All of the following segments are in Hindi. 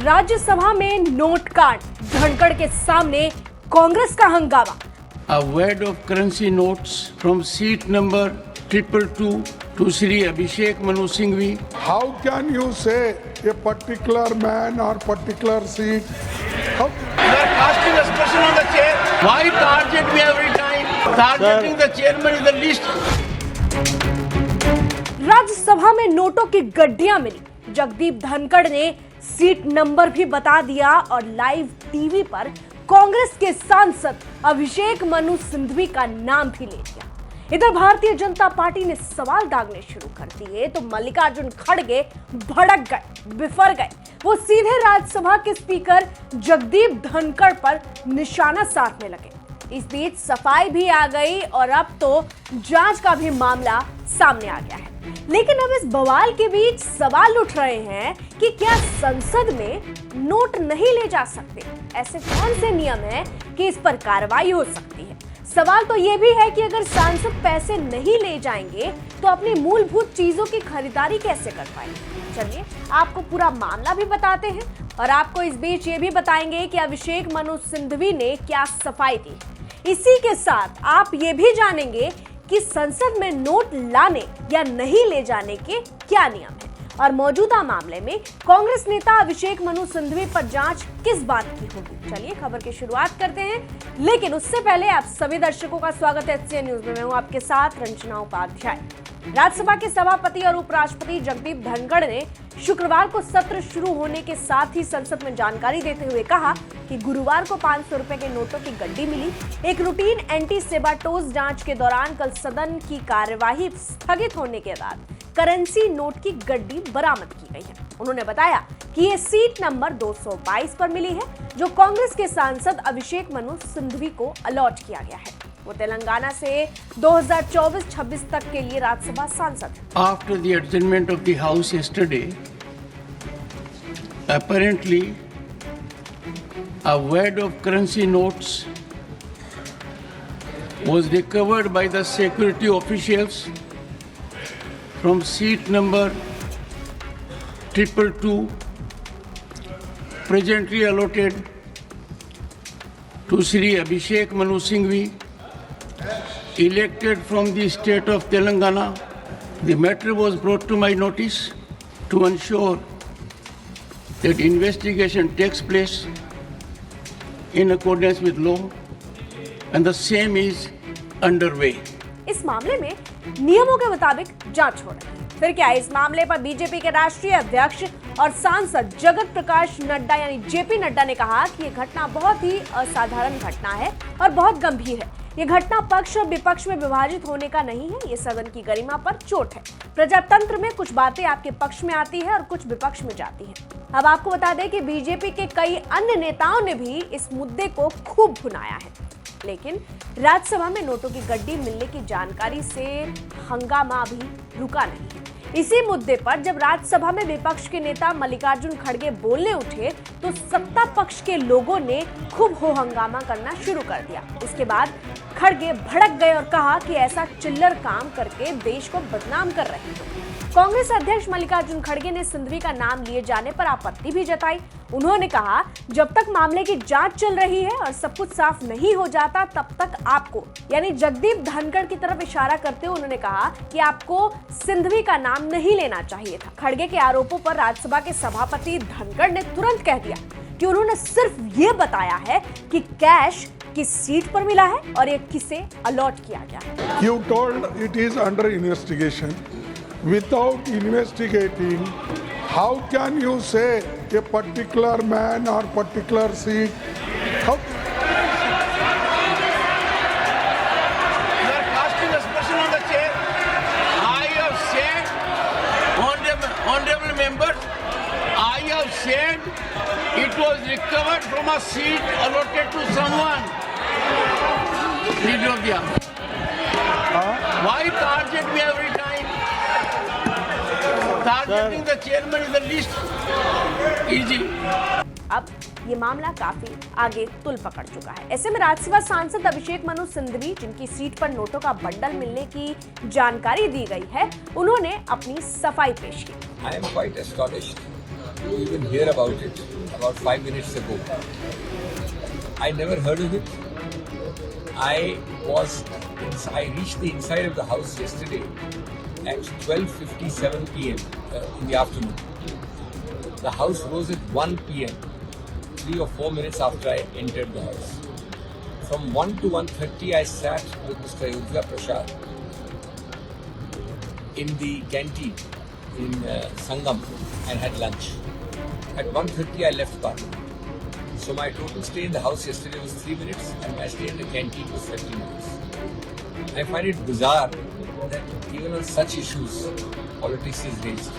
राज्यसभा में नोट कांड, धनखड़ के सामने कांग्रेस का हंगामा। A word of currency notes from seat number 222 to Shri Abhishek Manu Singhvi. How can you say a particular man or particular seat? How? You are casting aspersion on the chair. Why target me every time? Targeting the chairman is the least. Rajya Sabha में नोटों की गड्डियां मिली। जगदीप धनखड़ ने सीट नंबर भी बता दिया और लाइव टीवी पर कांग्रेस के सांसद अभिषेक मनु सिंघवी का नाम भी ले लिया। इधर भारतीय जनता पार्टी ने सवाल दागने शुरू कर दिए तो मल्लिकार्जुन खड़गे भड़क गए, बिफर गए। वो सीधे राज्यसभा के स्पीकर जगदीप धनखड़ पर निशाना साधने लगे। इस बीच सफाई भी आ गई और अब तो जांच का भी मामला सामने आ गया है। लेकिन अब इस बवाल के बीच सवाल उठ रहे हैं कि क्या संसद में नोट नहीं ले जा सकते? ऐसे कौन से नियम हैं कि इस पर कार्रवाई हो सकती है? सवाल तो यह भी है कि अगर सांसद पैसे नहीं ले जाएंगे तो अपनी मूलभूत चीजों की खरीदारी कैसे कर पाएंगे? चलिए आपको पूरा मामला भी बताते हैं और आपको इस बीच ये भी बताएंगे कि अभिषेक मनु सिंघवी ने क्या सफाई दी। इसी के साथ आप ये भी जानेंगे कि संसद में नोट लाने या नहीं ले जाने के क्या नियम हैं और मौजूदा मामले में कांग्रेस नेता अभिषेक मनु सिंघवी पर जांच किस बात की होगी। चलिए खबर की शुरुआत करते हैं, लेकिन उससे पहले आप सभी दर्शकों का स्वागत है HCN न्यूज में। मैं हूं आपके साथ रंजना उपाध्याय। राज्यसभा के सभापति और उपराष्ट्रपति जगदीप धनखड़ ने शुक्रवार को सत्र शुरू होने के साथ ही संसद में जानकारी देते हुए कहा कि गुरुवार को 500 रुपए के नोटों की गड्डी मिली। एक रूटीन एंटी सेबाटोज जांच के दौरान कल सदन की कार्यवाही स्थगित होने के बाद करेंसी नोट की गड्डी बरामद की गई है। उन्होंने बताया कि ये सीट नंबर 222 पर मिली है, जो कांग्रेस के सांसद अभिषेक मनु सिंघवी को अलॉट किया गया है। वो तेलंगाना से 2024-26 तक के लिए राज्यसभा सांसद हैं। After the adjournment of the House yesterday, apparently a wad of currency notes was recovered by the security officials from seat number 222, presently allotted to Shri Abhishek Manu Singhvi, elected from the state of Telangana. The matter was brought to my notice to ensure that investigation takes place in accordance with law and the same is underway. इस मामले में नियमों के मुताबिक जांच हो रही है। फिर क्या है, इस मामले पर बीजेपी के राष्ट्रीय अध्यक्ष और सांसद जगत प्रकाश नड्डा यानी जेपी नड्डा ने कहा कि यह घटना बहुत ही असाधारण घटना है और बहुत गंभीर है। ये घटना पक्ष और विपक्ष में विभाजित होने का नहीं है, ये सदन की गरिमा पर चोट है। प्रजातंत्र में कुछ बातें आपके पक्ष में आती है और कुछ विपक्ष में जाती है। अब आपको बता दें कि बीजेपी के कई अन्य नेताओं ने भी इस मुद्दे को खूब भुनाया है, लेकिन राज्यसभा में नोटों की गड्डी मिलने की जानकारी से हंगामा अभी रुका नहीं है। इसी मुद्दे पर जब राज्यसभा में विपक्ष के नेता मल्लिकार्जुन खड़गे बोलने उठे तो सत्ता पक्ष के लोगों ने खूब हो हंगामा करना शुरू कर दिया। इसके बाद खड़गे भड़क गए और कहा कि ऐसा चिल्लर काम करके देश को बदनाम कर रहे हैं। कांग्रेस अध्यक्ष मल्लिकार्जुन खड़गे ने सिंघवी का नाम लिए जाने पर आपत्ति भी जताई। उन्होंने कहा, जब तक मामले की जांच चल रही है और सब कुछ साफ नहीं हो जाता तब तक आपको, यानी जगदीप धनखड़ की तरफ इशारा करते हुए उन्होंने कहा कि आपको सिंघवी का नाम नहीं लेना चाहिए था। खड़गे के आरोपों पर राज्यसभा के सभापति धनखड़ ने तुरंत कह दिया कि उन्होंने सिर्फ ये बताया है कि कैश किस सीट पर मिला है और ये किसे अलॉट किया गया है। You told it is under investigation. Without investigating, how can you say a particular man or particular seat? How? You are casting aspersion on the chair. I have said, honorable members, I have said it was recovered from a seat allotted to someone. Why target me every time? Targeting the chairman is the least easy. अब ये मामला काफी आगे तुल पकड़ चुका है। ऐसे में राज्यसभा सांसद अभिषेक मनु सिंघवी, जिनकी सीट पर नोटों का बंडल मिलने की जानकारी दी गई है, उन्होंने अपनी सफाई पेश की। I am quite astonished to even hear about it about 5 minutes ago. I never heard of it. I reached the inside of the house yesterday at 12:57 p.m. In the afternoon. The house rose at 1 p.m. 3 or 4 minutes after I entered the house. From 1 to 1:30, I sat with Mr. Ayodhya Prasad in the canteen in Sangam and had lunch. At 1:30, I left Parliament. So my total stay in the house yesterday was 3 minutes and my stay in the canteen was 30 minutes. I find it bizarre that even on such issues, politics is raised.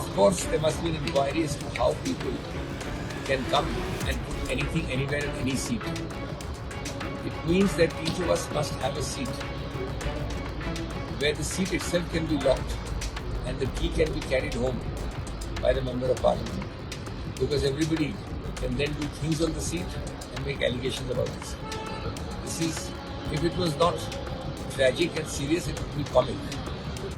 Of course, there must be an inquiry as to how people can come and put anything anywhere in any seat. It means that each of us must have a seat where the seat itself can be locked and the key can be carried home by the Member of Parliament. Because everybody can then do things on the seat and make allegations about the seat. If it was not tragic and serious, it would be comic.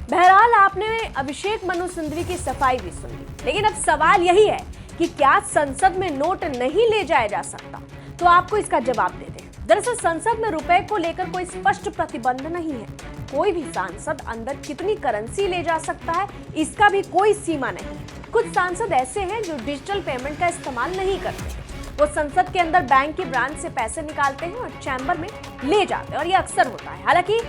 बहरहाल आपने अभिषेक मनु सिंघवी की सफाई भी सुन ली, लेकिन अब सवाल यही है कि क्या संसद में नोट नहीं ले जाया जा सकता? तो आपको इसका जवाब दे दें। दरअसल संसद में रुपए को लेकर कोई स्पष्ट प्रतिबंध नहीं है। कोई भी सांसद अंदर कितनी करेंसी ले जा सकता है, इसका भी कोई सीमा नहीं है। कुछ सांसद ऐसे हैं जो डिजिटल पेमेंट का इस्तेमाल नहीं करते। वो संसद के अंदर बैंक की ब्रांच से पैसे निकालते हैं और चैम्बर में ले जाते हैं और ये अक्सर होता है। हालांकि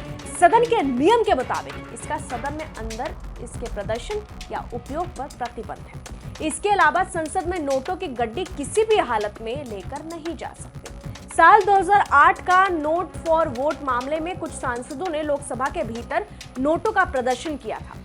सदन के नियम के मुताबिक इसका सदन में अंदर इसके प्रदर्शन या उपयोग पर प्रतिबंध है। इसके अलावा संसद में नोटों की गड्डी किसी भी हालत में लेकर नहीं जा सकते। साल 2008 का नोट फॉर वोट मामले में कुछ सांसदों ने लोकसभा के भीतर नोटों का प्रदर्शन किया था।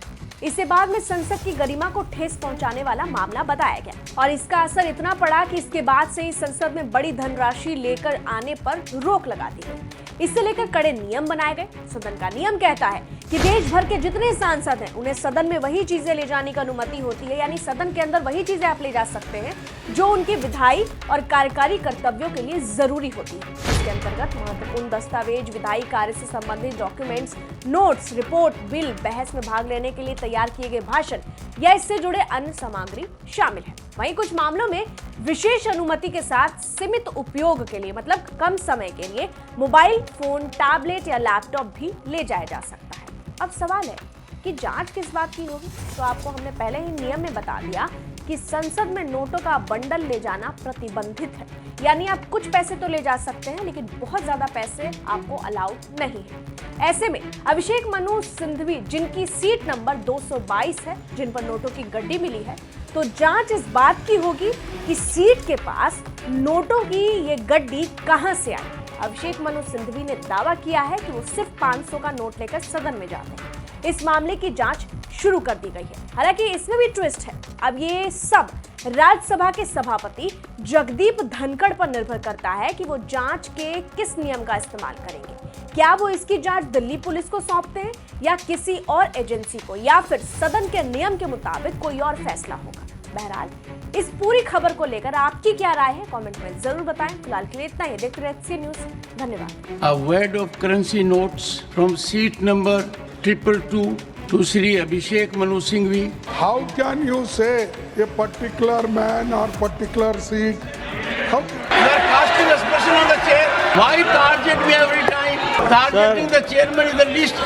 इसे बाद में संसद की गरिमा को ठेस पहुंचाने वाला मामला बताया गया और इसका असर इतना पड़ा कि इसके बाद से ही संसद में बड़ी धनराशि लेकर आने पर रोक लगा दी गई। इससे लेकर कड़े नियम बनाए गए। सदन का नियम कहता है कि देश भर के जितने सांसद हैं उन्हें सदन में वही चीजें ले जाने की अनुमति होती है, यानी सदन के अंदर वही चीजें आप ले जा सकते हैं जो उनके विधायी और कार्यकारी कर्तव्यों के लिए जरूरी होती है। इसके अंतर्गत महत्वपूर्ण दस्तावेज, विधायी कार्य से संबंधित डॉक्यूमेंट्स, नोट्स, रिपोर्ट, बिल, बहस में भाग लेने के लिए तैयार किए गए भाषण या इससे जुड़े अन्य सामग्री शामिल है। वहीं कुछ मामलों में विशेष अनुमति के साथ सीमित उपयोग के लिए, मतलब कम समय के लिए, मोबाइल फोन, टैबलेट या लैपटॉप भी ले जाया जा सकता है। अब सवाल है कि जांच किस बात की होगी? तो आपको हमने पहले ही नियम में बता दिया कि संसद में नोटों का बंडल ले जाना प्रतिबंधित है, यानी आप कुछ पैसे तो ले जा सकते हैं लेकिन बहुत ज्यादा पैसे आपको अलाउड नहीं है। ऐसे में अभिषेक मनु सिंघवी, जिनकी सीट नंबर 222 है, जिन पर नोटों की गड्डी मिली है, तो जांच इस बात की होगी कि सीट के पास नोटों की ये गड्डी कहां से आई। अभिषेक मनु सिंघवी ने दावा किया है कि वो सिर्फ 500 का नोट लेकर सदन में जाते हैं। इस मामले की जांच शुरू कर दी गई है। हालांकि इसमें भी ट्विस्ट है। अब ये सब राज्यसभा के सभापति जगदीप धनखड़ पर निर्भर करता है कि वो जांच के किस नियम का इस्तेमाल करेंगे। क्या वो इसकी जांच दिल्ली पुलिस को सौंपते हैं या किसी और एजेंसी को, या फिर सदन के नियम के मुताबिक कोई और फैसला होगा। बहरहाल इस पूरी खबर को लेकर आपकी क्या राय है, कमेंट में जरूर बताएं। फिलहाल के लिए इतना ही। देखते रहिए HCN न्यूज़। धन्यवाद। A word of currency notes from seat number 222 to Sri Abhishek Manu Singhvi. How can you say a particular man or particular seat? How? You are casting aspersion on the chair. Why target me every time? Targeting the chairman is the least.